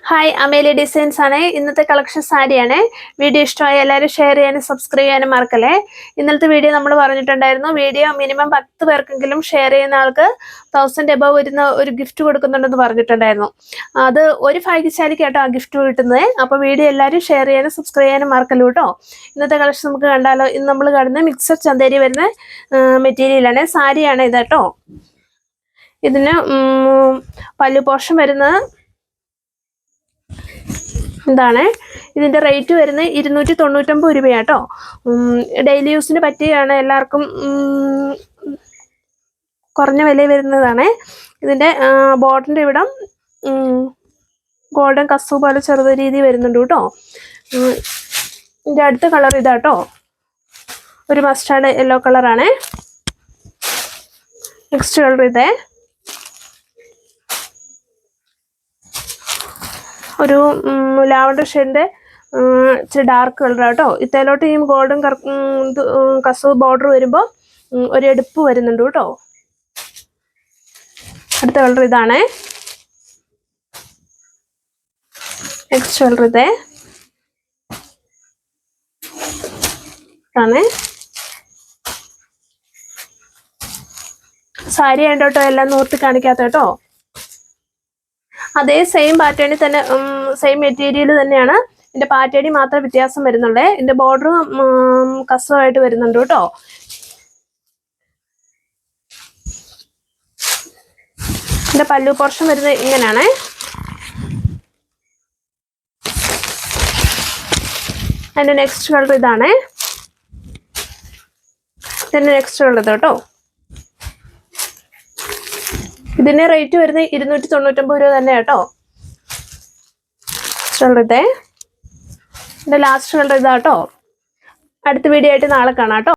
Hi, Amelie designs ആണ്. ഇന്നത്തെ collection സാരിയാണ്. വീഡിയോ ഇഷ്ടമായി എല്ലാവരും ഷെയർ ചെയ്യാനും സബ്സ്ക്രൈബ് ചെയ്യാനും മറക്കല്ലേ. ഇന്നലത്തെ വീഡിയോ നമ്മൾ പറഞ്ഞിട്ടുണ്ടായിരുന്നു, വീഡിയോ മിനിമം 10 പേർക്കെങ്കിലും ഷെയർ ചെയ്യുന്ന ആൾക്ക് 1000 എബവ് വരുന്ന ഒരു ഗിഫ്റ്റ് കൊടുക്കുന്നുണ്ടെന്ന് പറഞ്ഞിട്ടുണ്ടായിരുന്നു. അത് ഒരു ഭാഗ്യശാലിക്ക് കേട്ടോ ആ ഗിഫ്റ്റ് കിട്ടുന്നത്. അപ്പോൾ വീഡിയോ എല്ലാവരും ഷെയർ ചെയ്യാനും സബ്സ്ക്രൈബ് ചെയ്യാനും മറക്കല്ലോ കേട്ടോ. ഇന്നത്തെ കളക്ഷൻ നമുക്ക് കണ്ടാലോ. ഇന്ന് നമ്മൾ കാണുന്ന മിക്സഡ് ചന്തേരി വരുന്ന മെറ്റീരിയലാണ്, സാരിയാണ് ഇത് കേട്ടോ. ഇതിന് പല്ലു പോർഷൻ വരുന്നത് എന്താണ്, ഇതിൻ്റെ റേറ്റ് വരുന്നത് 299 രൂപയാട്ടോ. ഡെയിലി യൂസിന് പറ്റിയാണ്, എല്ലാവർക്കും കുറഞ്ഞ വില വരുന്നതാണ്. ഇതിൻ്റെ ബോർഡറിൻ്റെ ഇവിടം ഗോൾഡൻ കസു പോലെ ചെറുത രീതി വരുന്നുണ്ട് കേട്ടോ. ഇതിൻ്റെ അടുത്ത കളർ ഇതാട്ടോ, ഒരു മസ്റ്റാർഡ് യെല്ലോ കളറാണ്. നെക്സ്റ്റ് കളർ ഇതേ, ഒരു ലാവണ്ടർ ഷെയ്ഡിൻ്റെ ഇച്ചിരി ഡാർക്ക് കളർ കേട്ടോ. ഇത്തേലോട്ട് ഈ ഗോൾഡൻ കസവ് ബോർഡർ വരുമ്പോൾ ഒരു എടുപ്പ് വരുന്നുണ്ട് കേട്ടോ. അടുത്ത കളർ ഇതാണ്. നെക്സ്റ്റ് കളർ ഇതേ ആണ്. സാരി ആയിട്ടോ എല്ലാം നൂർത്തി കാണിക്കാത്ത കേട്ടോ. അതേ സെയിം പാറ്റേണിൽ തന്നെ, സെയിം മെറ്റീരിയൽ തന്നെയാണ്. ഇതിൻ്റെ പാറ്റേണിൽ മാത്രം വ്യത്യാസം വരുന്നുള്ളേ. ഇതിൻ്റെ ബോർഡർ കസവായിട്ട് വരുന്നുണ്ട് കേട്ടോ. ഇതിൻ്റെ പല്ലു പോർഷൻ വരുന്നത് ഇങ്ങനെയാണ്. അതിൻ്റെ നെക്സ്റ്റ് കളർ ഇതാണ്. ഇതിൻ്റെ നെക്സ്റ്റ് കളർ ഇത് കേട്ടോ. ഇതിന്റെ റേറ്റ് വരുന്നത് 299 രൂപ തന്നെ കേട്ടോ. ഇതേ ഇതിന്റെ ലാസ്റ്റ് കളർ ഇതാട്ടോ. അടുത്ത വീഡിയോ ആയിട്ട് നാളെ കാണാം കേട്ടോ.